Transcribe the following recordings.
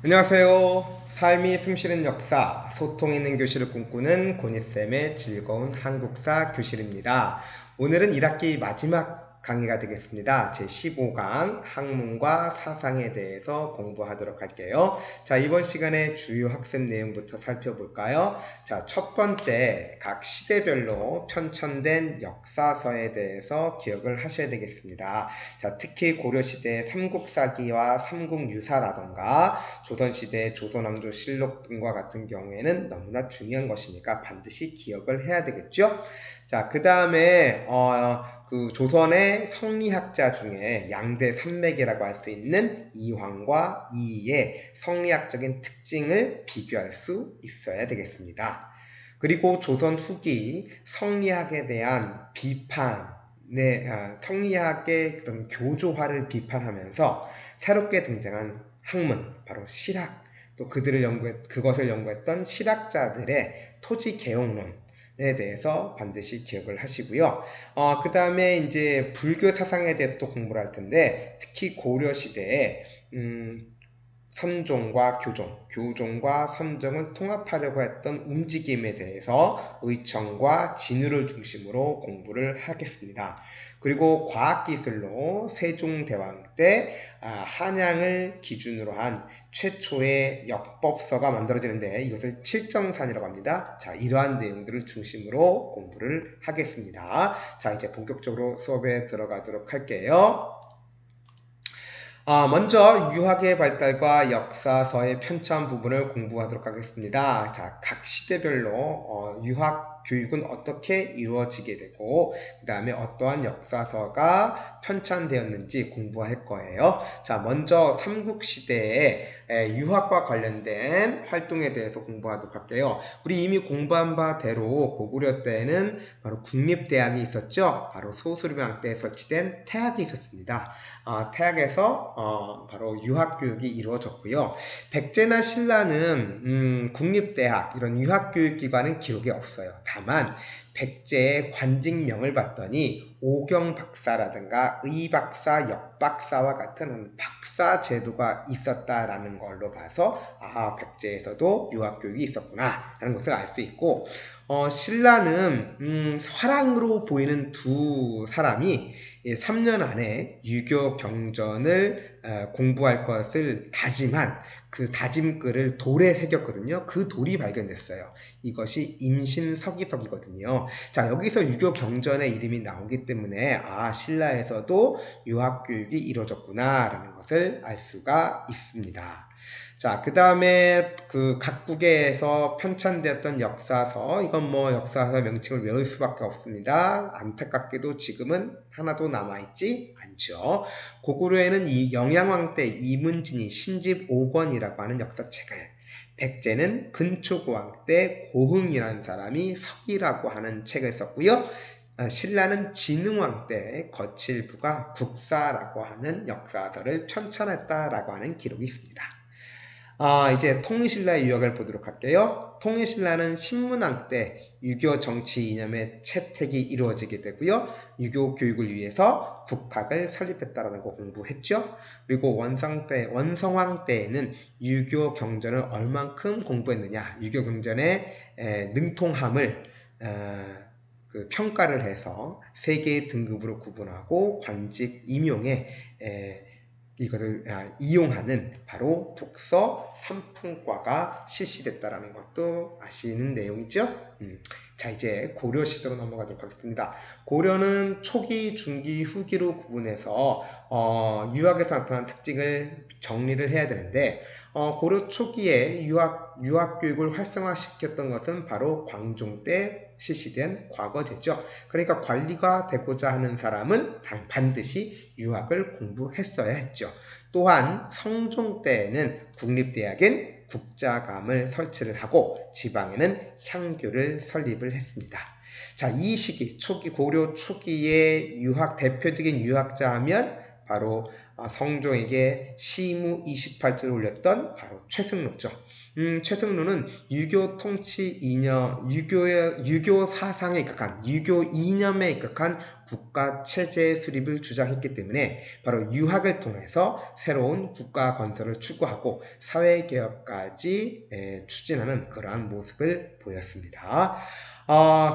안녕하세요. 삶이 숨쉬는 역사, 소통 있는 교실을 꿈꾸는 고니쌤의 즐거운 한국사 교실입니다. 오늘은 1학기 마지막 강의가 되겠습니다. 제15강 학문과 사상에 대해서 공부하도록 할게요. 자, 이번 시간에 주요 학습 내용부터 살펴볼까요? 자, 첫 번째, 각 시대별로 편찬된 역사서에 대해서 기억을 하셔야 되겠습니다. 자, 특히 고려시대 삼국사기와 삼국유사라던가 조선시대 조선왕조실록 등과 같은 경우에는 너무나 중요한 것이니까 반드시 기억을 해야 되겠죠. 자, 그 다음에 그 조선의 성리학자 중에 양대 산맥이라고 할 수 있는 이황과 이이의 성리학적인 특징을 비교할 수 있어야 되겠습니다. 그리고 조선 후기 성리학에 대한 비판, 성리학의 그런 교조화를 비판하면서 새롭게 등장한 학문, 바로 실학, 또 그것을 연구했던 실학자들의 토지 개혁론에 대해서 반드시 기억을 하시고요. 그 다음에 이제 불교 사상에 대해서도 공부를 할 텐데, 특히 고려 시대에 선종과 교종과 선종을 통합하려고 했던 움직임에 대해서 의청과 진우를 중심으로 공부를 하겠습니다. 그리고 과학기술로 세종대왕 때 한양을 기준으로 한 최초의 역법서가 만들어지는데 이것을 칠정산이라고 합니다. 자, 이러한 내용들을 중심으로 공부를 하겠습니다. 자, 이제 본격적으로 수업에 들어가도록 할게요. 먼저 유학의 발달과 역사서의 편찬 부분을 공부하도록 하겠습니다. 자, 각 시대별로 유학 교육은 어떻게 이루어지게 되고 그 다음에 어떠한 역사서가 편찬되었는지 공부할 거예요. 자, 먼저 삼국시대의 유학과 관련된 활동에 대해서 공부하도록 할게요. 우리 이미 공부한 바대로 고구려 때는 바로 국립대학이 있었죠. 바로 소수림왕 때 설치된 태학이 있었습니다. 태학에서 바로 유학교육이 이루어졌고요. 백제나 신라는 국립대학 이런 유학교육기관은 기록이 없어요. 다만 백제의 관직명을 봤더니 오경박사라든가 의박사, 역박사와 같은 박사 제도가 있었다라는 걸로 봐서 백제에서도 유학교육이 있었구나 라는 것을 알 수 있고, 신라는 화랑으로 보이는 두 사람이 3년 안에 유교 경전을 공부할 것을 다짐한 그 다짐글을 돌에 새겼거든요. 그 돌이 발견됐어요. 이것이 임신서기석이거든요. 자, 여기서 유교 경전의 이름이 나오기 때문에 신라에서도 유학교육이 이루어졌구나 라는 것을 알 수가 있습니다. 자, 그 다음에 그 각국에서 편찬되었던 역사서, 이건 뭐 역사서 명칭을 외울 수밖에 없습니다. 안타깝게도 지금은 하나도 남아있지 않죠. 고구려에는 이 영양왕 때 이문진이 신집 5권이라고 하는 역사책을, 백제는 근초고왕 때 고흥이라는 사람이 석이라고 하는 책을 썼고요. 신라는 진흥왕 때 거칠부가 국사라고 하는 역사서를 편찬했다라고 하는 기록이 있습니다. 이제 통일신라의 유학을 보도록 할게요. 통일신라는 신문왕 때 유교 정치 이념의 채택이 이루어지게 되고요. 유교 교육을 위해서 국학을 설립했다라는 거 공부했죠. 그리고 원성왕 때에는 유교 경전을 얼만큼 공부했느냐, 유교 경전의 능통함을 그 평가를 해서 세 개의 등급으로 구분하고 관직 임용에 이것을 이용하는 바로 독서 3품과가 실시됐다라는 것도 아시는 내용이죠. 자, 이제 고려 시대로 넘어가도록 하겠습니다. 고려는 초기, 중기, 후기로 구분해서 유학에서 나타난 특징을 정리를 해야 되는데, 고려 초기에 유학 교육을 활성화시켰던 것은 바로 광종 때 실시된 과거제죠. 그러니까 관리가 되고자 하는 사람은 반드시 유학을 공부했어야 했죠. 또한 성종 때에는 국립대학인 국자감을 설치를 하고 지방에는 향교를 설립을 했습니다. 자, 이 시기 고려 초기의 대표적인 유학자 하면 바로 성종에게 시무 28조를 올렸던 바로 최승로죠. 최승로는 유교 통치 이념, 유교 사상에 입각한, 유교 이념에 입각한 국가 체제 수립을 주장했기 때문에 바로 유학을 통해서 새로운 국가 건설을 추구하고 사회 개혁까지 추진하는 그러한 모습을 보였습니다.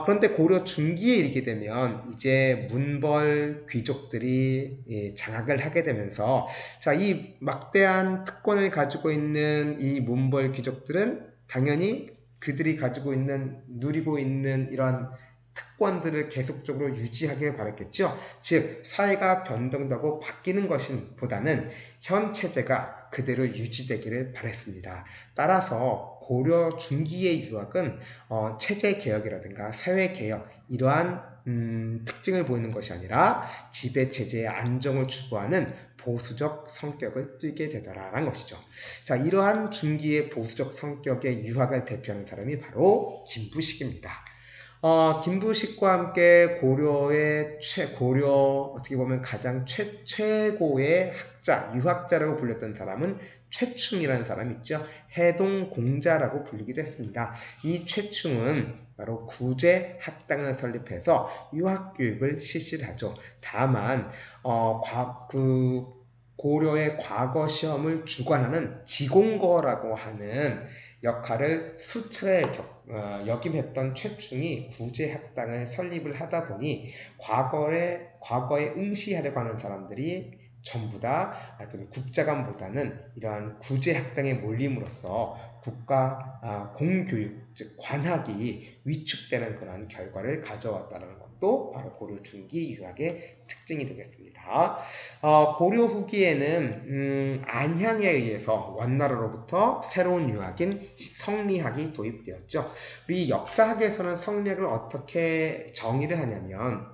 그런데 고려 중기에 이르게 되면 이제 문벌 귀족들이 장악을 하게 되면서 자, 이 막대한 특권을 가지고 있는 이 문벌 귀족들은 당연히 그들이 누리고 있는 이런 특권들을 계속적으로 유지하길 바랐겠죠. 즉, 사회가 변동되고 바뀌는 것보다는 현 체제가 그대로 유지되기를 바랐습니다. 따라서 고려 중기의 유학은 체제 개혁이라든가 사회 개혁 이러한 특징을 보이는 것이 아니라 지배 체제의 안정을 추구하는 보수적 성격을 띠게 되더라라는 것이죠. 자, 이러한 중기의 보수적 성격의 유학을 대표하는 사람이 바로 김부식입니다. 김부식과 함께 고려 어떻게 보면 가장 최고의 학자, 유학자라고 불렸던 사람은 최충이라는 사람이 있죠. 해동공자라고 불리기도 했습니다. 이 최충은 바로 구제 학당을 설립해서 유학교육을 실시를 하죠. 다만 고려의 과거 시험을 주관하는 지공거라고 하는 역할을 수차례 역임했던 최충이 구제학당을 설립을 하다 보니 과거에 응시하려고 하는 사람들이 전부 다 국자감보다는 이러한 구제학당에 몰림으로써 국가 공교육, 즉 관학이 위축되는 그런 결과를 가져왔다는 것도 바로 고려 중기 유학의 특징이 되겠습니다. 고려 후기에는 안향에 의해서 원나라로부터 새로운 유학인 성리학이 도입되었죠. 우리 역사학에서는 성리학을 어떻게 정의를 하냐면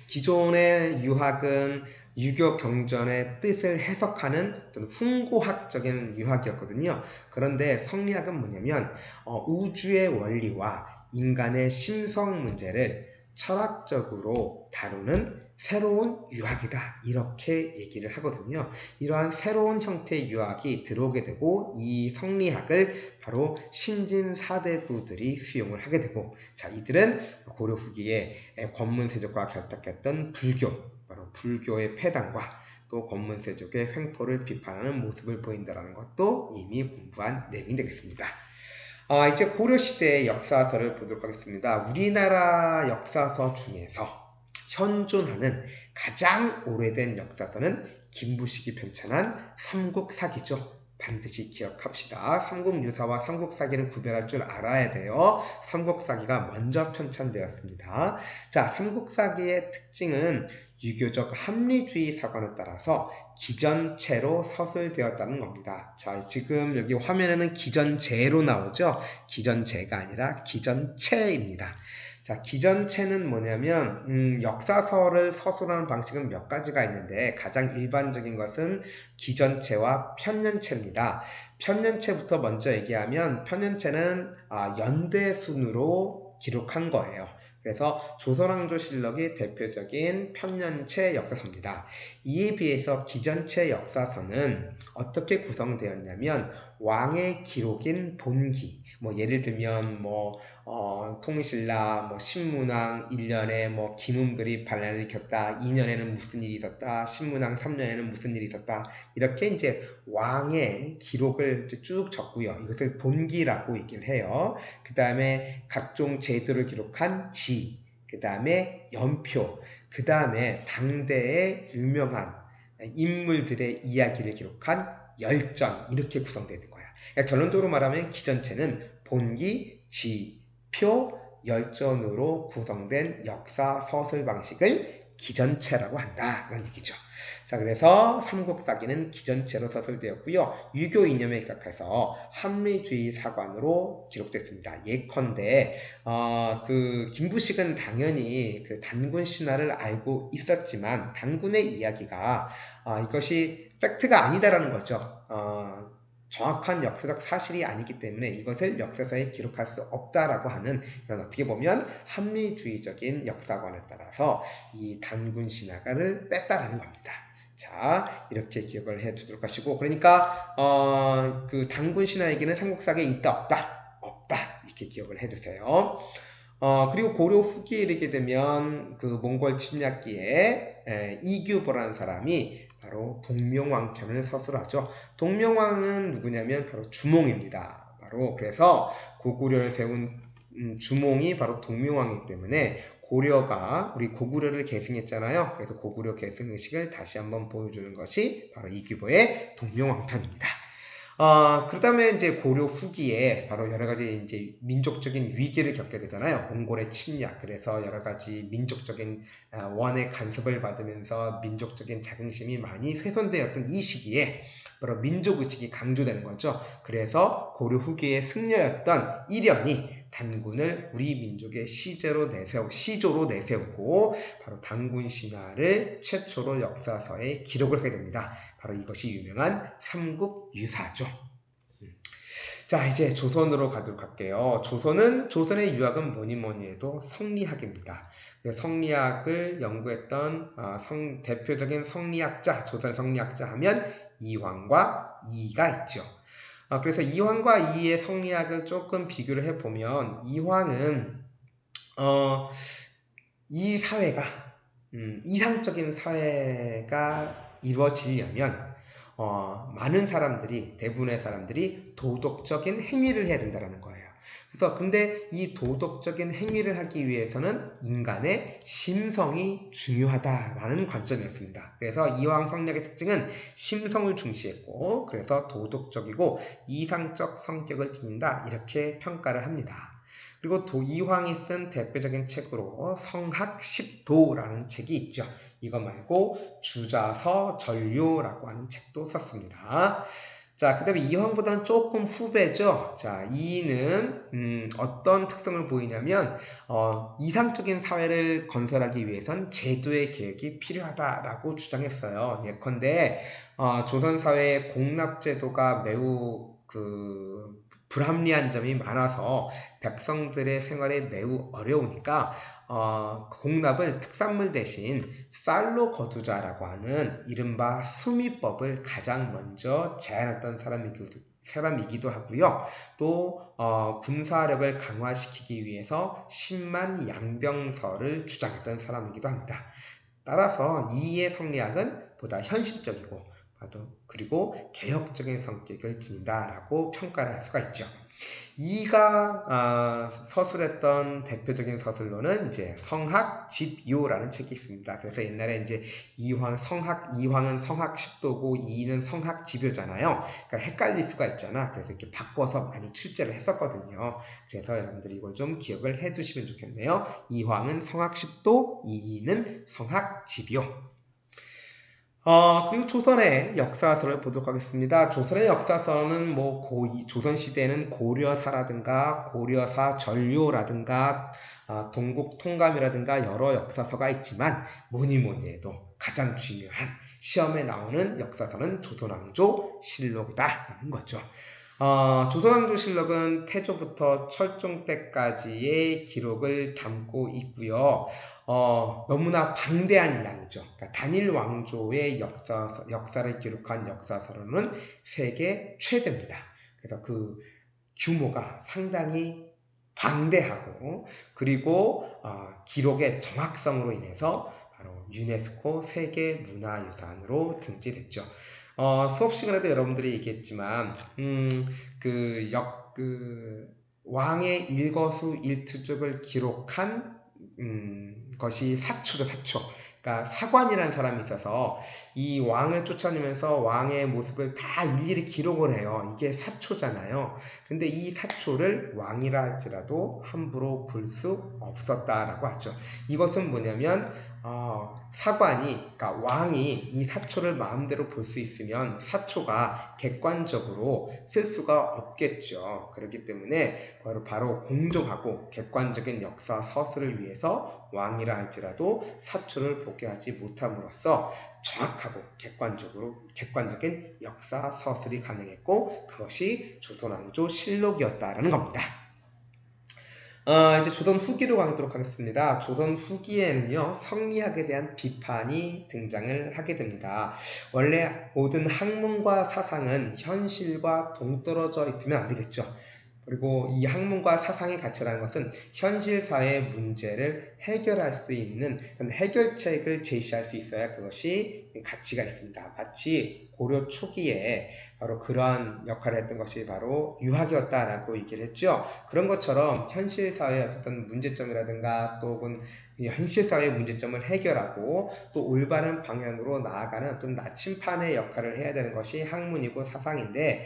기존의 유학은 유교 경전의 뜻을 해석하는 어떤 훈고학적인 유학이었거든요. 그런데 성리학은 뭐냐면 우주의 원리와 인간의 심성 문제를 철학적으로 다루는 새로운 유학이다, 이렇게 얘기를 하거든요. 이러한 새로운 형태의 유학이 들어오게 되고 이 성리학을 바로 신진 사대부들이 수용을 하게 되고, 자, 이들은 고려 후기에 권문세족과 결탁했던 바로 불교의 폐단과 또 권문세족의 횡포를 비판하는 모습을 보인다는 것도 이미 공부한 내용이 되겠습니다. 이제 고려시대의 역사서를 보도록 하겠습니다. 우리나라 역사서 중에서 현존하는 가장 오래된 역사서는 김부식이 편찬한 삼국사기죠. 반드시 기억합시다. 삼국유사와 삼국사기는 구별할 줄 알아야 돼요. 삼국사기가 먼저 편찬되었습니다. 자, 삼국사기의 특징은 유교적 합리주의 사관을 따라서 기전체로 서술되었다는 겁니다. 자, 지금 여기 화면에는 기전제로 나오죠? 기전제가 아니라 기전체입니다. 자, 기전체는 뭐냐면 역사서를 서술하는 방식은 몇 가지가 있는데 가장 일반적인 것은 기전체와 편년체입니다. 편년체부터 먼저 얘기하면 편년체는 연대순으로 기록한 거예요. 그래서 조선왕조실록이 대표적인 편년체 역사서입니다. 이에 비해서 기전체 역사서는 어떻게 구성되었냐면 왕의 기록인 본기, 예를 들면 통일신라, 신문왕 1년에 김음들이 반란을 일으켰다, 2년에는 무슨 일이 있었다, 신문왕 3년에는 무슨 일이 있었다, 이렇게 이제 왕의 기록을 쭉 적고요. 이것을 본기라고 얘기를 해요. 그 다음에 각종 제도를 기록한 지, 그 다음에 연표, 그 다음에 당대의 유명한 인물들의 이야기를 기록한 열전, 이렇게 구성되는 거야. 그러니까 결론적으로 말하면 기전체는 본기, 지, 표, 열전으로 구성된 역사 서술 방식을 기전체라고 한다, 라는 얘기죠. 자, 그래서 삼국사기는 기전체로 서술되었고요. 유교 이념에 입각해서 합리주의 사관으로 기록됐습니다. 예컨대 김부식은 당연히 그 단군 신화를 알고 있었지만 단군의 이야기가 이것이 팩트가 아니다라는 거죠. 정확한 역사적 사실이 아니기 때문에 이것을 역사서에 기록할 수 없다라고 하는 이런 어떻게 보면 합리주의적인 역사관에 따라서 이 단군 신화를 뺐다라는 겁니다. 자, 이렇게 기억을 해 두도록 하시고, 그러니까 그 단군 신화에게는 삼국사에 있다 없다 없다 이렇게 기억을 해 두세요. 그리고 고려 후기에 이르게 되면 그 몽골 침략기에 이규보라는 사람이 바로 동명왕편을 서술하죠. 동명왕은 누구냐면 바로 주몽입니다. 바로 그래서 고구려를 세운 주몽이 바로 동명왕이기 때문에 고려가 우리 고구려를 계승했잖아요. 그래서 고구려 계승 의식을 다시 한번 보여주는 것이 바로 이규보의 동명왕편입니다. 그 다음에 이제 고려 후기에 바로 여러 가지 이제 민족적인 위기를 겪게 되잖아요. 몽골의 침략. 그래서 여러 가지 민족적인 원의 간섭을 받으면서 민족적인 자긍심이 많이 훼손되었던 이 시기에 바로 민족의식이 강조되는 거죠. 그래서 고려 후기의 승려였던 이련이 단군을 우리 민족의 시조로 내세우고 바로 단군 신화를 최초로 역사서에 기록을 하게 됩니다. 바로 이것이 유명한 삼국유사죠. 자, 이제 조선으로 가도록 할게요. 조선의 유학은 뭐니 해도 성리학입니다. 성리학을 연구했던 대표적인 성리학자, 조선 성리학자 하면 이황과 이이가 있죠. 그래서 이황과 이이의 성리학을 조금 비교를 해보면 이황은 이 사회가 이상적인 사회가 이루어지려면 많은 사람들이, 대부분의 사람들이 도덕적인 행위를 해야 된다는 거예요. 그래서 근데 이 도덕적인 행위를 하기 위해서는 인간의 심성이 중요하다라는 관점이었습니다. 그래서 이황 성리학의 특징은 심성을 중시했고, 그래서 도덕적이고 이상적 성격을 지닌다 이렇게 평가를 합니다. 그리고 이황이 쓴 대표적인 책으로 성학십도라는 책이 있죠. 이거 말고 주자서 전료라고 하는 책도 썼습니다. 자, 그 다음에 이황보다는 조금 후배죠. 자, 이는 어떤 특성을 보이냐면 이상적인 사회를 건설하기 위해선 제도의 개혁이 필요하다라고 주장했어요. 예컨대 조선사회의 공납제도가 매우 불합리한 점이 많아서 백성들의 생활에 매우 어려우니까 공납을 특산물 대신 쌀로 거두자라고 하는 이른바 수미법을 가장 먼저 제안했던 사람이기도 하고요. 또 군사력을 강화시키기 위해서 10만 양병설을 주장했던 사람이기도 합니다. 따라서 이의 성리학은 보다 현실적이고 그리고 개혁적인 성격을 지닌다라고 평가를 할 수가 있죠. 이가 서술했던 대표적인 서술로는 이제 성학집요라는 책이 있습니다. 그래서 옛날에 이제 이황은 성학십도고 이는 성학집요잖아요. 그러니까 헷갈릴 수가 있잖아. 그래서 이렇게 바꿔서 많이 출제를 했었거든요. 그래서 여러분들이 이걸 좀 기억을 해두시면 좋겠네요. 이황은 성학십도, 이는 성학집요. 그리고 조선의 역사서를 보도록 하겠습니다. 조선의 역사서는 조선시대에는 고려사라든가 고려사 전료라든가 동국통감이라든가 여러 역사서가 있지만 뭐니 해도 가장 중요한 시험에 나오는 역사서는 조선왕조 실록이다라는 거죠. 조선왕조실록은 태조부터 철종 때까지의 기록을 담고 있고요. 너무나 방대한 양이죠. 그러니까 단일 왕조의 역사를 기록한 역사서로는 세계 최대입니다. 그래서 그 규모가 상당히 방대하고 그리고 기록의 정확성으로 인해서 바로 유네스코 세계문화유산으로 등재됐죠. 수업 시간에도 여러분들이 얘기했지만 왕의 일거수일투족을 기록한 것이 사초죠, 사초. 그러니까 사관이라는 사람이 있어서 이 왕을 쫓아내면서 왕의 모습을 다 일일이 기록을 해요. 이게 사초잖아요. 근데 이 사초를 왕이라 할지라도 함부로 볼 수 없었다라고 하죠. 이것은 뭐냐면 그러니까 왕이 이 사초를 마음대로 볼 수 있으면 사초가 객관적으로 쓸 수가 없겠죠. 그렇기 때문에 바로 공정하고 객관적인 역사 서술을 위해서 왕이라 할지라도 사초를 보게 하지 못함으로써 정확하고 객관적인 역사 서술이 가능했고 그것이 조선왕조 실록이었다라는 겁니다. 이제 조선 후기로 가도록 하겠습니다. 조선 후기에는요, 성리학에 대한 비판이 등장을 하게 됩니다. 원래 모든 학문과 사상은 현실과 동떨어져 있으면 안 되겠죠. 그리고 이 학문과 사상의 가치라는 것은 현실 사회의 문제를 해결할 수 있는 해결책을 제시할 수 있어야 그것이 가치가 있습니다. 마치 고려 초기에 바로 그러한 역할을 했던 것이 바로 유학이었다라고 얘기를 했죠. 그런 것처럼 현실 사회의 어떤 문제점이라든가 또 혹은 현실 사회의 문제점을 해결하고 또 올바른 방향으로 나아가는 어떤 나침판의 역할을 해야 되는 것이 학문이고 사상인데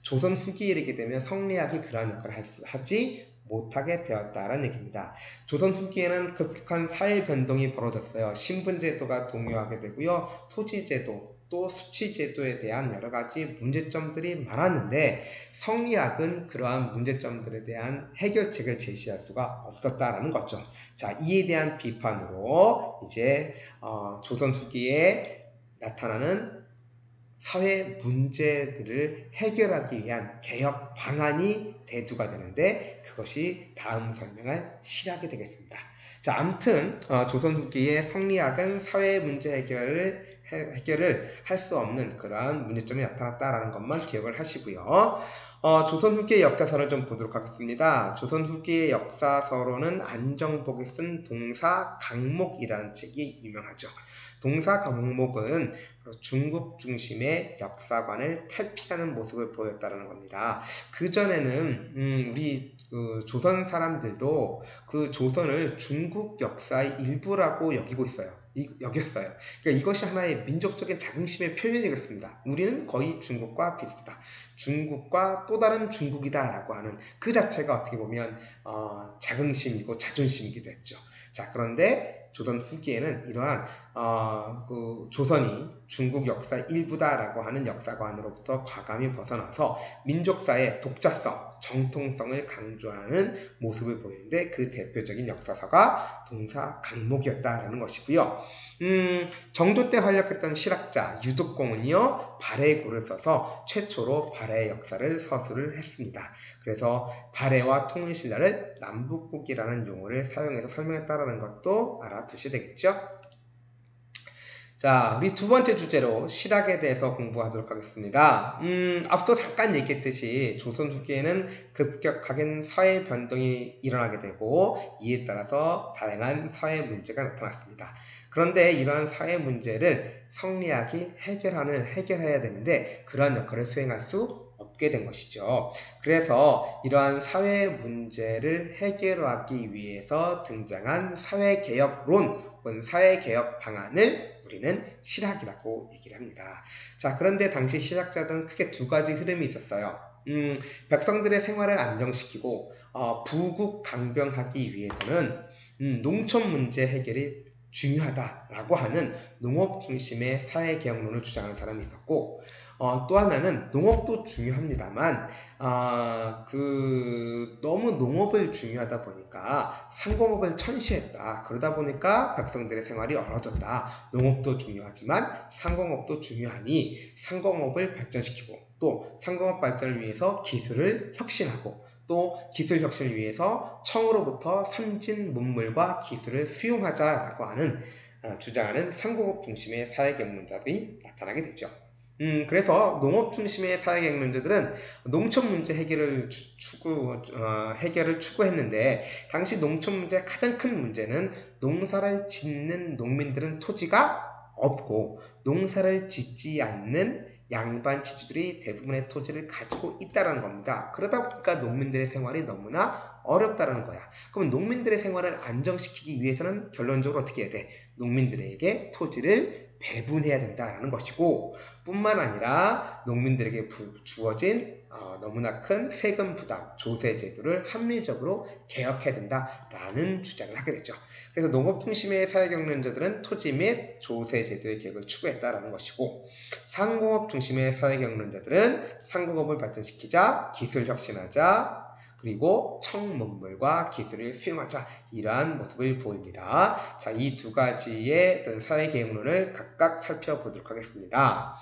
조선 후기에 이르게 되면 성리학이 그러한 역할을 하지 못하게 되었다라는 얘기입니다. 조선 후기에는 급격한 사회 변동이 벌어졌어요. 신분제도가 동요하게 되고요. 토지제도, 또 수치제도에 대한 여러 가지 문제점들이 많았는데 성리학은 그러한 문제점들에 대한 해결책을 제시할 수가 없었다라는 거죠. 자, 이에 대한 비판으로 이제 조선 후기에 나타나는 사회 문제들을 해결하기 위한 개혁 방안이 대두가 되는데 그것이 다음 설명할 실학이 되겠습니다. 자, 아무튼 조선 후기의 성리학은 사회 문제 해결을 할 수 없는 그러한 문제점이 나타났다라는 것만 기억을 하시고요. 조선 후기의 역사서를 좀 보도록 하겠습니다. 조선 후기의 역사서로는 안정복이 쓴 동사 강목이라는 책이 유명하죠. 동사 강목은 중국 중심의 역사관을 탈피하는 모습을 보였다는 겁니다. 그전에는 우리 조선 사람들도 그 조선을 중국 역사의 일부라고 여겼어요. 그러니까 이것이 하나의 민족적인 자긍심의 표현이겠습니다. 우리는 거의 중국과 비슷하다. 중국과 또 다른 중국이다 라고 하는 그 자체가 어떻게 보면 자긍심이고 자존심이기도 했죠. 자, 그런데 조선 후기에는 이러한 조선이 중국 역사 일부다라고 하는 역사관으로부터 과감히 벗어나서 민족사의 독자성, 정통성을 강조하는 모습을 보이는데 그 대표적인 역사서가 동사 강목이었다라는 것이고요. 정조 때 활약했던 실학자 유독공은요, 발해의 고를 써서 최초로 발해의 역사를 서술을 했습니다. 그래서 발해와 통일신라를 남북국이라는 용어를 사용해서 설명했다라는 것도 알아두셔야 되겠죠. 자, 우리 두 번째 주제로 실학에 대해서 공부하도록 하겠습니다. 앞서 잠깐 얘기했듯이 조선 후기에는 급격하게 사회 변동이 일어나게 되고 이에 따라서 다양한 사회 문제가 나타났습니다. 그런데 이러한 사회 문제를 성리학이 해결해야 되는데 그러한 역할을 수행할 수 없게 된 것이죠. 그래서 이러한 사회 문제를 해결하기 위해서 등장한 사회개혁론 혹은 사회개혁 방안을 우리는 실학이라고 얘기를 합니다. 자, 그런데 당시 실학자들은 크게 두 가지 흐름이 있었어요. 백성들의 생활을 안정시키고 부국 강병하기 위해서는 농촌 문제 해결이 중요하다라고 하는 농업 중심의 사회개혁론을 주장하는 사람이 있었고 또 하나는 농업도 중요합니다만 너무 농업을 중요하다 보니까 상공업을 천시했다. 그러다 보니까 백성들의 생활이 어려워졌다. 농업도 중요하지만 상공업도 중요하니 상공업을 발전시키고 또 상공업 발전을 위해서 기술을 혁신하고 또 기술 혁신을 위해서 청으로부터 선진 문물과 기술을 수용하자라고 하는 주장하는 상공업 중심의 사회개혁론자들이 나타나게 되죠. 그래서 농업 중심의 사회개혁론자들은 농촌 문제 해결을 추구했는데 당시 농촌 문제의 가장 큰 문제는 농사를 짓는 농민들은 토지가 없고 농사를 짓지 않는 양반 지주들이 대부분의 토지를 가지고 있다는 겁니다. 그러다 보니까 농민들의 생활이 너무나 어렵다는 거야. 그럼 농민들의 생활을 안정시키기 위해서는 결론적으로 어떻게 해야 돼? 농민들에게 토지를 배분해야 된다는 것이고 뿐만 아니라 농민들에게 주어진 너무나 큰 세금 부담, 조세 제도를 합리적으로 개혁해야 된다라는 주장을 하게 되죠. 그래서 농업 중심의 사회경론자들은 토지 및 조세 제도의 개혁을 추구했다라는 것이고 상공업 중심의 사회경론자들은 상공업을 발전시키자, 기술 혁신하자, 그리고 청문물과 기술을 수용하자 이러한 모습을 보입니다. 자, 이 두 가지의 어떤 사회개혁론을 각각 살펴보도록 하겠습니다.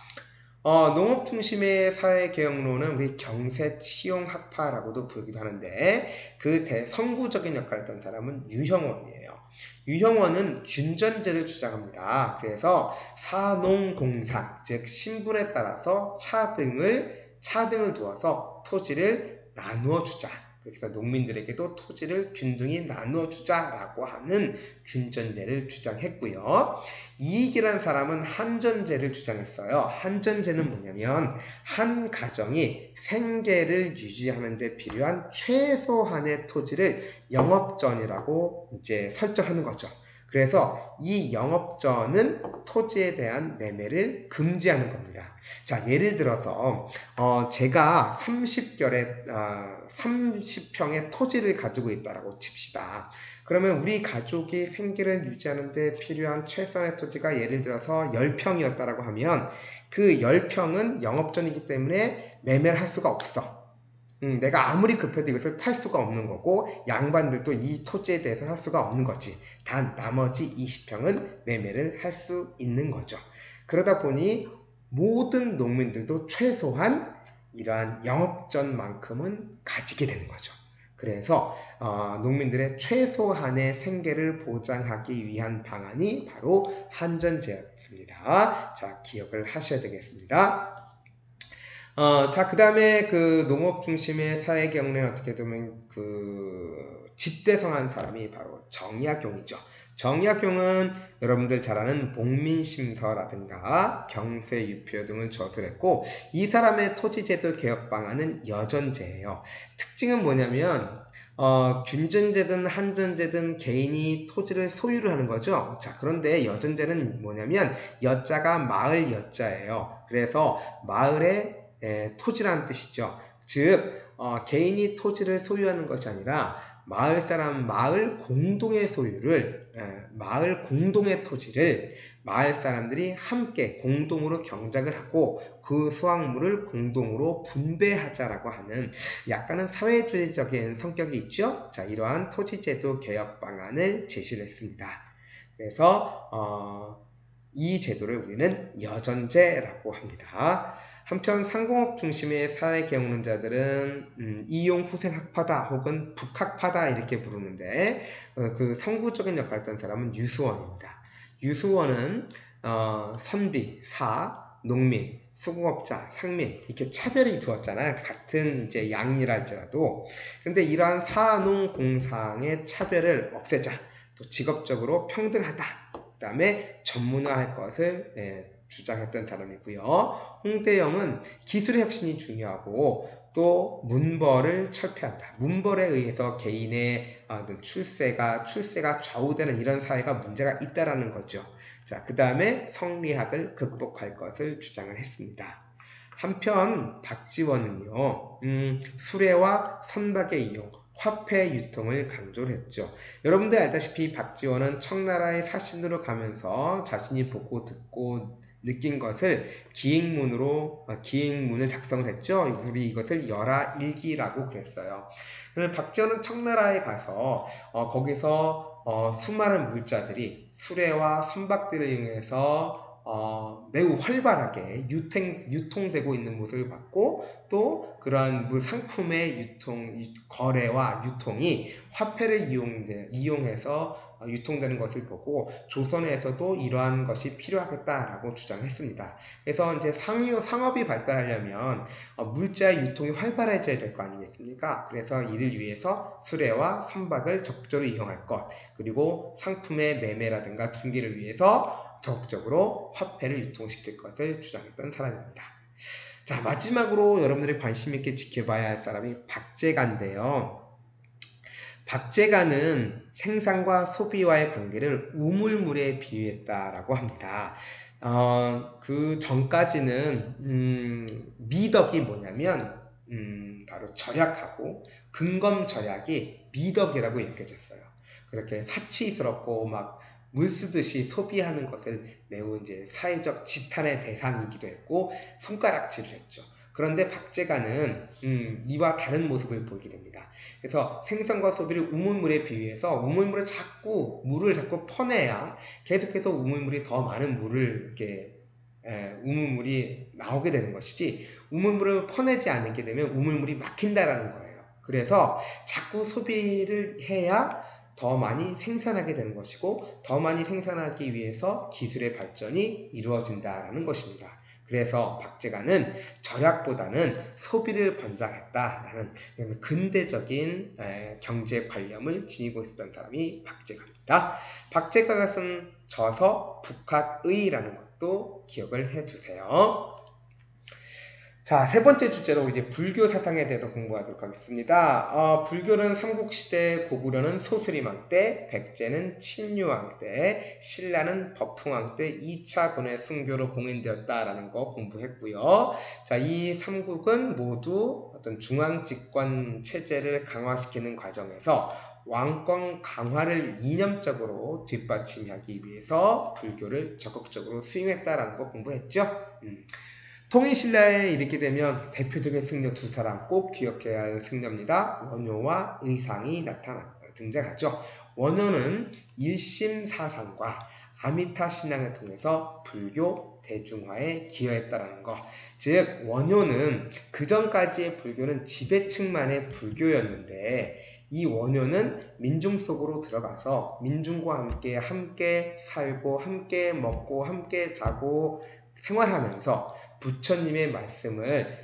농업 중심의 사회개혁론은 우리 경세치용학파라고도 부르기도 하는데 그 대성부적인 역할을 했던 사람은 유형원이에요. 유형원은 균전제를 주장합니다. 그래서 사농공상, 즉 신분에 따라서 차등을 두어서 토지를 나누어 주자. 그래서 농민들에게도 토지를 균등히 나누어 주자라고 하는 균전제를 주장했고요. 이익이란 사람은 한전제를 주장했어요. 한전제는 뭐냐면 한 가정이 생계를 유지하는 데 필요한 최소한의 토지를 영업전이라고 이제 설정하는 거죠. 그래서 이 영업전은 토지에 대한 매매를 금지하는 겁니다. 자, 예를 들어서 제가 30평의 토지를 가지고 있다라고 칩시다. 그러면 우리 가족이 생계를 유지하는 데 필요한 최소한의 토지가 예를 들어서 10평이었다라고 하면 그 10평은 영업전이기 때문에 매매를 할 수가 없어. 내가 아무리 급해도 이것을 팔 수가 없는 거고 양반들도 이 토지에 대해서 할 수가 없는 거지. 단 나머지 20평은 매매를 할 수 있는 거죠. 그러다 보니 모든 농민들도 최소한 이러한 영업전만큼은 가지게 되는 거죠. 그래서 농민들의 최소한의 생계를 보장하기 위한 방안이 바로 한전제였습니다. 자, 기억을 하셔야 되겠습니다. 자, 그 다음에 그 농업 중심의 사회 경례는 어떻게 보면 그 집대성한 사람이 바로 정약용이죠. 정약용은 여러분들 잘 아는 복민심서라든가 경세유표 등을 저술했고 이 사람의 토지제도 개혁 방안은 여전제예요. 특징은 뭐냐면 균전제든 한전제든 개인이 토지를 소유를 하는 거죠. 자, 그런데 여전제는 뭐냐면 여자가 마을 여자예요. 그래서 마을에 토지라는 뜻이죠. 즉 개인이 토지를 소유하는 것이 아니라 마을 공동의 소유를 마을 공동의 토지를 마을 사람들이 함께 공동으로 경작을 하고 그 수확물을 공동으로 분배하자라고 하는 약간은 사회주의적인 성격이 있죠. 자, 이러한 토지제도 개혁 방안을 제시를 했습니다. 그래서 이 제도를 우리는 여전제라고 합니다. 한편 상공업 중심의 사회개혁론자들은 이용후생학파다 혹은 북학파다 이렇게 부르는데 그 성부적인 역할을 했던 사람은 유수원입니다. 유수원은 선비, 사, 농민, 수공업자, 상민 이렇게 차별이 두었잖아요. 같은 이제 양이라 할지라도. 그런데 이러한 사농공상의 차별을 없애자. 또 직업적으로 평등하다. 그 다음에 전문화할 것을 주장했던 사람이고요. 홍대영은 기술의 혁신이 중요하고 또 문벌을 철폐한다. 문벌에 의해서 개인의 출세가 좌우되는 이런 사회가 문제가 있다라는 거죠. 자, 그 다음에 성리학을 극복할 것을 주장을 했습니다. 한편 박지원은요, 수레와 선박의 이용, 화폐 유통을 강조를 했죠. 여러분들 알다시피 박지원은 청나라의 사신으로 가면서 자신이 보고 듣고 느낀 것을 기행문을 작성을 했죠. 우리 이것을 열하일기라고 그랬어요. 박지원은 청나라에 가서 거기서 수많은 물자들이 수레와 선박들을 이용해서 매우 활발하게 유통되고 있는 모습을 봤고 또 그러한 상품의 거래와 유통이 화폐를 이용해서 유통되는 것을 보고 조선에서도 이러한 것이 필요하겠다라고 주장했습니다. 그래서 이제 상업이 발달하려면 물자의 유통이 활발해져야 될 거 아니겠습니까? 그래서 이를 위해서 수레와 선박을 적절히 이용할 것, 그리고 상품의 매매라든가 중개를 위해서 적극적으로 화폐를 유통시킬 것을 주장했던 사람입니다. 자, 마지막으로 여러분들이 관심 있게 지켜봐야 할 사람이 박제가인데요. 박제가는 생산과 소비와의 관계를 우물물에 비유했다라고 합니다. 그 전까지는 미덕이 뭐냐면 바로 절약하고 근검절약이 미덕이라고 여겨졌어요. 그렇게 사치스럽고 막 물 쓰듯이 소비하는 것을 매우 이제 사회적 지탄의 대상이기도 했고 손가락질을 했죠. 그런데 박제가는 이와 다른 모습을 보이게 됩니다. 그래서 생산과 소비를 우물물에 비유해서 물을 자꾸 퍼내야 계속해서 우물물이 더 많은 물을 이렇게 우물물이 나오게 되는 것이지, 우물물을 퍼내지 않게 되면 우물물이 막힌다라는 거예요. 그래서 자꾸 소비를 해야 더 많이 생산하게 되는 것이고, 더 많이 생산하기 위해서 기술의 발전이 이루어진다라는 것입니다. 그래서 박제가는 절약보다는 소비를 권장했다라는 근대적인 경제 관념을 지니고 있었던 사람이 박제가입니다. 박제가가 쓴 저서 북학의라는 것도 기억을 해주세요. 자, 세 번째 주제로 이제 불교 사상에 대해서 공부하도록 하겠습니다. 불교는 삼국시대, 고구려는 소수림왕 때, 백제는 친유왕 때, 신라는 법흥왕 때 2차 군의 순교로 봉인되었다라는 거 공부했고요. 자, 이 삼국은 모두 어떤 중앙집권 체제를 강화시키는 과정에서 왕권 강화를 이념적으로 뒷받침하기 위해서 불교를 적극적으로 수용했다라는 거 공부했죠. 통일신라에 이르게 되면 대표적인 승려 두 사람 꼭 기억해야 할 승려입니다. 원효와 의상이 등장하죠. 원효는 일심사상과 아미타 신앙을 통해서 불교 대중화에 기여했다는 것. 즉 원효는 그 전까지의 불교는 지배층만의 불교였는데, 이 원효는 민중 속으로 들어가서 민중과 함께 살고 함께 먹고 함께 자고 생활하면서 부처님의 말씀을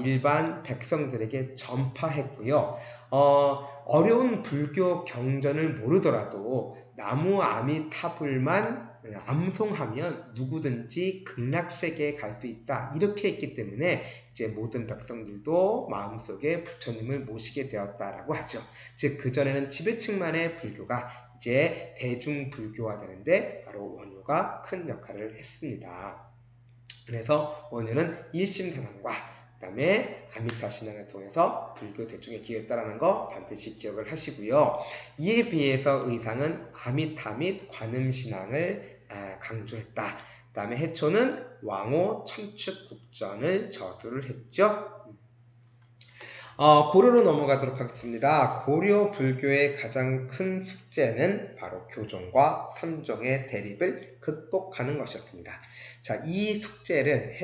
일반 백성들에게 전파했고요. 어려운 불교 경전을 모르더라도 나무 아미타불만 암송하면 누구든지 극락세계에 갈 수 있다. 이렇게 했기 때문에 이제 모든 백성들도 마음속에 부처님을 모시게 되었다라고 하죠. 즉 그전에는 지배층만의 불교가 이제 대중불교화 되는데 바로 원효가 큰 역할을 했습니다. 그래서 원효는 일심사상과 그 다음에 아미타 신앙을 통해서 불교 대중에 기여했다는 거 반드시 기억을 하시고요. 이에 비해서 의상은 아미타 및 관음 신앙을 강조했다. 그 다음에 해초는 왕호 천축국전을 저술을 했죠. 고려로 넘어가도록 하겠습니다. 고려 불교의 가장 큰 숙제는 바로 교종과 선종의 대립을 극복하는 것이었습니다. 자, 이 숙제를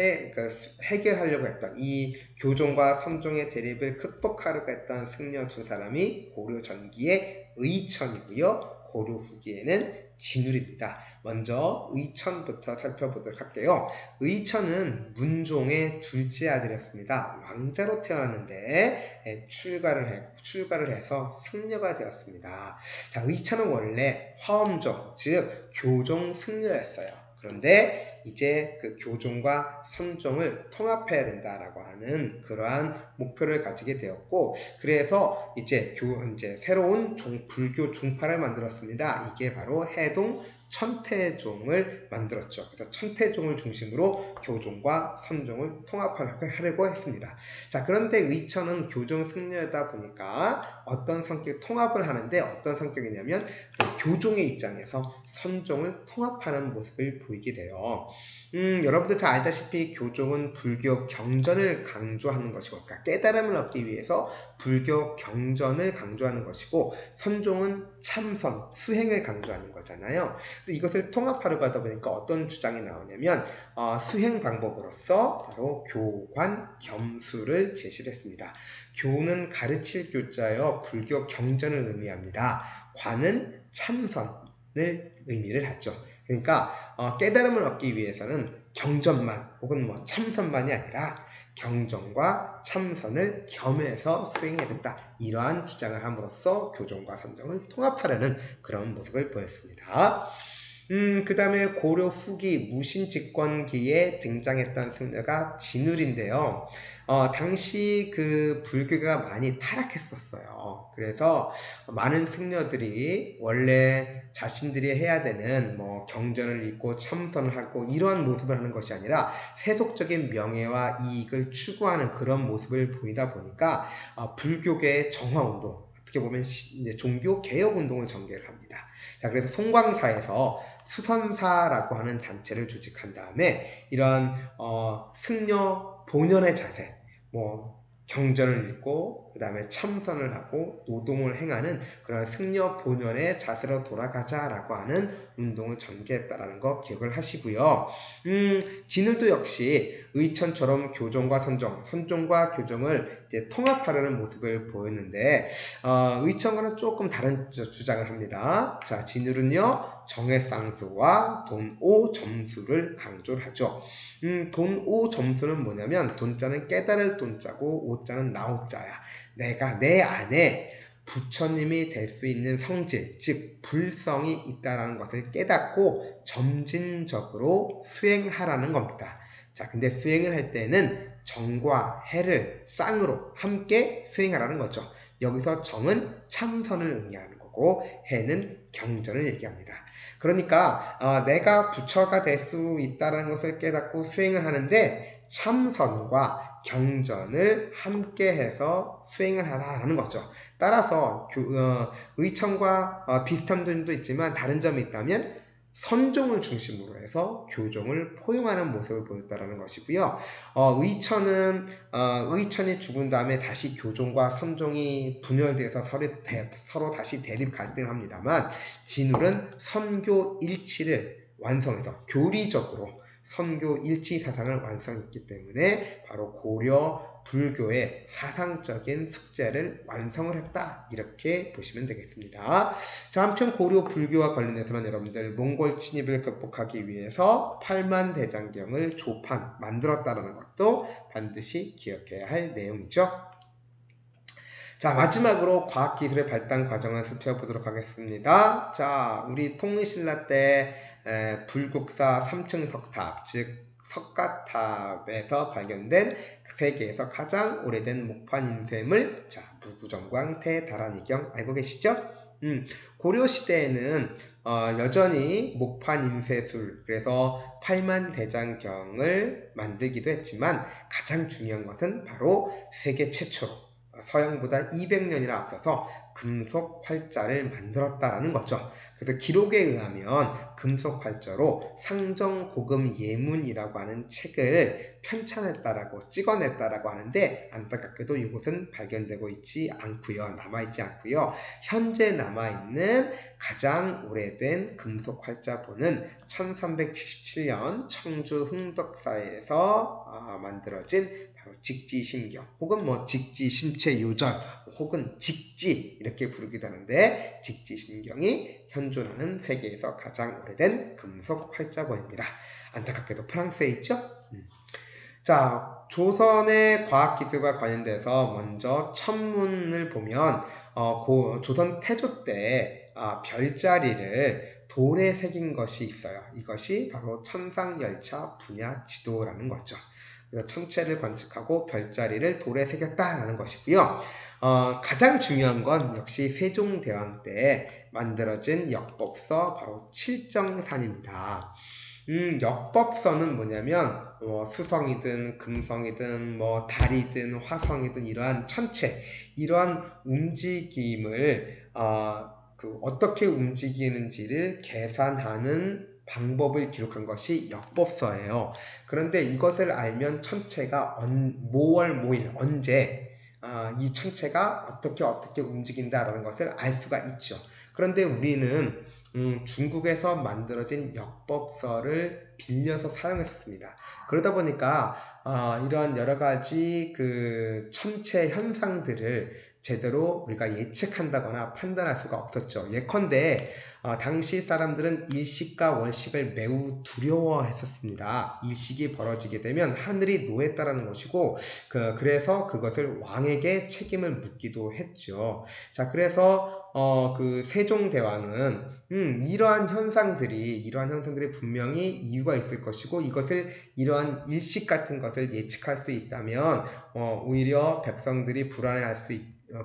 해결하려고 했던, 이 교종과 선종의 대립을 극복하려고 했던 승려 두 사람이 고려 전기의 의천이고요. 고려 후기에는 진울입니다. 먼저 의천부터 살펴보도록 할게요. 의천은 문종의 둘째 아들이었습니다. 왕자로 태어났는데 출가를 해서 승려가 되었습니다. 자, 의천은 원래 화엄종, 즉 교종 승려였어요. 그런데 이제 그 교종과 선종을 통합해야 된다라고 하는 그러한 목표를 가지게 되었고, 그래서 이제 새로운 불교 종파를 만들었습니다. 이게 바로 해동 천태종을 만들었죠. 그래서 천태종을 중심으로 교종과 선종을 통합하려고 했습니다. 자, 그런데 의천은 교종 승려다 보니까 어떤 성격 통합을 하는데 어떤 성격이냐면 교종의 입장에서 선종을 통합하는 모습을 보이게 돼요. 여러분들 다 알다시피 교종은 불교 경전을 강조하는 것이고, 그러니까 깨달음을 얻기 위해서 불교 경전을 강조하는 것이고, 선종은 참선, 수행을 강조하는 거잖아요. 이것을 통합하려고 하다 보니까 어떤 주장이 나오냐면 수행 방법으로서 바로 교관, 겸수를 제시를 했습니다. 교는 가르칠 교자여 불교 경전을 의미합니다. 관은 참선을 의미를 하죠. 그러니까 깨달음을 얻기 위해서는 경전만 혹은 참선만이 아니라 경전과 참선을 겸해서 수행해야 된다. 이러한 주장을 함으로써 교종과 선종을 통합하려는 그런 모습을 보였습니다. 그 다음에 고려 후기 무신집권기에 등장했던 승려가 진울인데요. 당시 그 불교가 많이 타락했었어요. 그래서 많은 승려들이 원래 자신들이 해야 되는 경전을 읽고 참선을 하고 이러한 모습을 하는 것이 아니라 세속적인 명예와 이익을 추구하는 그런 모습을 보이다 보니까 불교계의 정화운동, 어떻게 보면 이제 종교 개혁운동을 전개를 합니다. 자, 그래서 송광사에서 수선사라고 하는 단체를 조직한 다음에 이런 승려 본연의 자세, 경전을 읽고 그 다음에 참선을 하고 노동을 행하는 그런 승려 본연의 자세로 돌아가자라고 하는 운동을 전개했다라는 거 기억을 하시고요. 진울도 역시 의천처럼 교종과 선종, 선종과 교종을 이제 통합하려는 모습을 보였는데 의천과는 조금 다른 주장을 합니다. 자, 진울은요 정해쌍수와 돈오 점수를 강조를 하죠. 돈오 점수는 뭐냐면 돈자는 깨달을 돈자고 오자는 나오자야. 내가 내 안에 부처님이 될 수 있는 성질, 즉 불성이 있다는 것을 깨닫고 점진적으로 수행하라는 겁니다. 자, 근데 수행을 할 때는 정과 해를 쌍으로 함께 수행하라는 거죠. 여기서 정은 참선을 의미하는 거고 해는 경전을 얘기합니다. 그러니까 내가 부처가 될 수 있다는 것을 깨닫고 수행을 하는데 참선과 경전을 함께 해서 수행을 하라는 거죠. 따라서 의천과 비슷한 점도 있지만 다른 점이 있다면 선종을 중심으로 해서 교종을 포용하는 모습을 보였다는 것이고요. 의천이 죽은 다음에 다시 교종과 선종이 분열되어서 서로 다시 대립 갈등합니다만 진울은 선교 일치를 완성해서 교리적으로 선교 일치 사상을 완성했기 때문에 바로 고려 불교의 사상적인 숙제를 완성을 했다. 이렇게 보시면 되겠습니다. 자, 한편 고려 불교와 관련해서는 여러분들 몽골 침입을 극복하기 위해서 팔만대장경을 만들었다는 것도 반드시 기억해야 할 내용이죠. 자, 마지막으로 과학기술의 발달 과정을 살펴보도록 하겠습니다. 자, 우리 통일신라 때 불국사 3층 석탑, 즉 석가탑에서 발견된 세계에서 가장 오래된 목판 인쇄물, 자, 무구정광 대다란이경 알고 계시죠? 고려시대에는 여전히 목판 인쇄술, 그래서 팔만대장경을 만들기도 했지만 가장 중요한 것은 바로 세계 최초로 서양보다 200년이나 앞서서 금속 활자를 만들었다라는 거죠. 그래서 기록에 의하면 금속 활자로 상정고금 예문이라고 하는 책을 편찬했다라고 찍어냈다라고 하는데 안타깝게도 이곳은 발견되고 있지 않고요. 남아있지 않고요. 현재 남아있는 가장 오래된 금속 활자본은 1377년 청주 흥덕사에서 만들어진 바로 직지심경 혹은 직지심체요절 혹은 직지 이렇게 부르기도 하는데 직지심경이 현존하는 세계에서 가장 오래된 금속 활자본입니다. 안타깝게도 프랑스에 있죠? 자, 조선의 과학기술과 관련돼서 먼저 천문을 보면 조선 태조 때 별자리를 돌에 새긴 것이 있어요. 이것이 바로 천상열차 분야 지도라는 거죠. 그래서 천체를 관측하고 별자리를 돌에 새겼다라는 것이고요. 가장 중요한 건 역시 세종대왕 때 만들어진 역법서 바로 칠정산입니다. 역법서는 뭐냐면 수성이든 금성이든 달이든 화성이든 이러한 천체, 이러한 움직임을 어떻게 움직이는지를 계산하는 방법을 기록한 것이 역법서예요. 그런데 이것을 알면 천체가 뭐월 뭐일 언제 이 천체가 어떻게 움직인다라는 것을 알 수가 있죠. 그런데 우리는 중국에서 만들어진 역법서를 빌려서 사용했습니다. 그러다 보니까 이런 여러가지 그 천체 현상들을 제대로 우리가 예측한다거나 판단할 수가 없었죠. 예컨대 당시 사람들은 일식과 월식을 매우 두려워했었습니다. 일식이 벌어지게 되면 하늘이 노했다라는 것이고 그래서 그것을 왕에게 책임을 묻기도 했죠. 자, 그래서 그 세종대왕은 이러한 현상들이 분명히 이유가 있을 것이고 이것을 이러한 일식 같은 것을 예측할 수 있다면 오히려 백성들이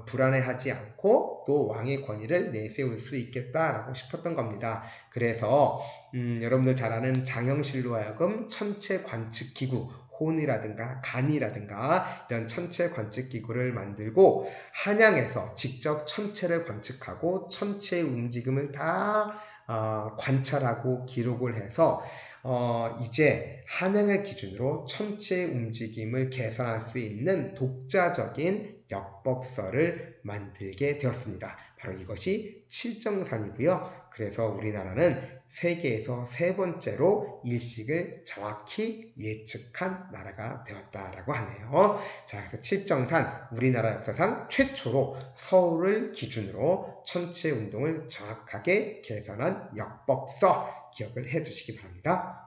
불안해하지 않고 또 왕의 권위를 내세울 수 있겠다라고 싶었던 겁니다. 그래서 여러분들 잘 아는 장영실로 하여금 천체 관측기구 혼이라든가 간이라든가 이런 천체 관측기구를 만들고 한양에서 직접 천체를 관측하고 천체의 움직임을 다 관찰하고 기록을 해서 이제 한양을 기준으로 천체의 움직임을 개선할 수 있는 독자적인 역법서를 만들게 되었습니다. 바로 이것이 칠정산이고요. 그래서 우리나라는 세계에서 세 번째로 일식을 정확히 예측한 나라가 되었다라고 하네요. 자, 그래서 칠정산, 우리나라 역사상 최초로 서울을 기준으로 천체 운동을 정확하게 개선한 역법서 기억을 해 주시기 바랍니다.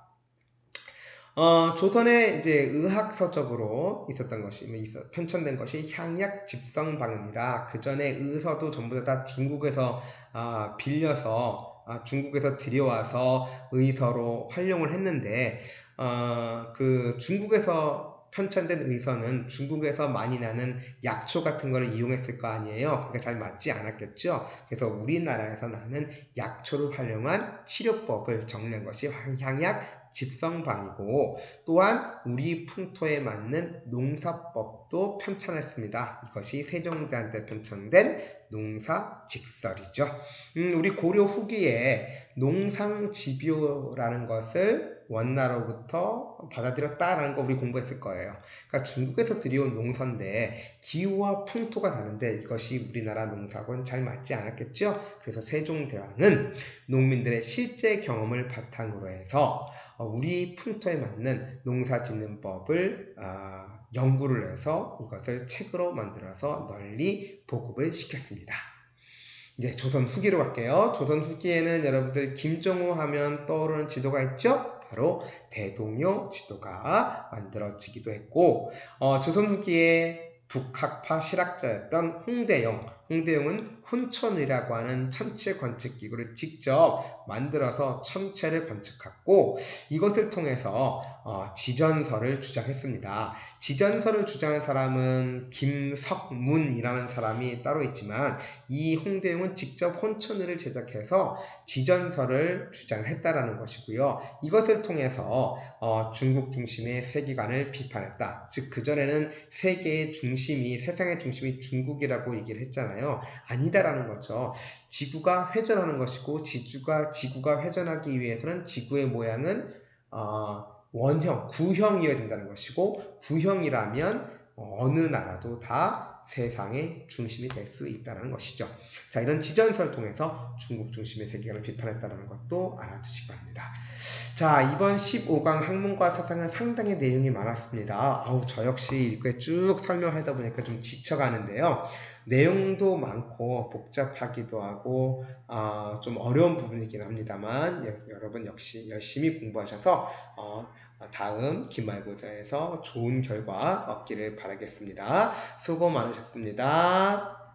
조선의 이제 의학서적으로 있었던 것이, 편찬된 것이 향약 집성방입니다. 그 전에 의서도 전부 다 중국에서 빌려서, 중국에서 들여와서 의서로 활용을 했는데, 그 중국에서 편찬된 의서는 중국에서 많이 나는 약초 같은 거를 이용했을 거 아니에요. 그게 잘 맞지 않았겠죠. 그래서 우리나라에서 나는 약초를 활용한 치료법을 정리한 것이 향약 집성방이고, 또한 우리 풍토에 맞는 농사법도 편찬했습니다. 이것이 세종대왕 때 편찬된 농사직설이죠. 우리 고려 후기에 농상집요라는 것을 원나라로부터 받아들였다라는 거 우리 공부했을 거예요. 그러니까 중국에서 들여온 농사인데 기후와 풍토가 다른데 이것이 우리나라 농사하고는 잘 맞지 않았겠죠. 그래서 세종대왕은 농민들의 실제 경험을 바탕으로 해서 우리 풍토에 맞는 농사 짓는 법을 연구를 해서 이것을 책으로 만들어서 널리 보급을 시켰습니다. 이제 조선 후기로 갈게요. 조선 후기에는 여러분들 김종우 하면 떠오르는 지도가 있죠? 바로 대동요 지도가 만들어지기도 했고, 조선 후기에 북학파 실학자였던 홍대용은 혼천이라고 하는 천체 관측 기구를 직접 만들어서 천체를 관측했고, 이것을 통해서 지전설을 주장했습니다. 지전설을 주장한 사람은 김석문이라는 사람이 따로 있지만, 이 홍대용은 직접 혼천을 제작해서 지전설을 주장했다라는 것이고요. 이것을 통해서 중국 중심의 세계관을 비판했다. 즉 그전에는 세계의 중심이, 세상의 중심이 중국이라고 얘기를 했잖아요. 아니다라는 거죠. 지구가 회전하는 것이고 지구가 회전하기 위해서는 지구의 모양은 원형, 구형이어야 된다는 것이고, 구형이라면 어느 나라도 다 세상의 중심이 될 수 있다는 것이죠. 자, 이런 지전설을 통해서 중국 중심의 세계관을 비판했다는 것도 알아두시기 바랍니다. 자, 이번 15강 학문과 사상은 상당히 내용이 많았습니다. 저 역시 이렇게 쭉 설명하다 보니까 좀 지쳐가는데요. 내용도 많고 복잡하기도 하고 좀 어려운 부분이긴 합니다만 여러분 역시 열심히 공부하셔서 다음 기말고사에서 좋은 결과 얻기를 바라겠습니다. 수고 많으셨습니다.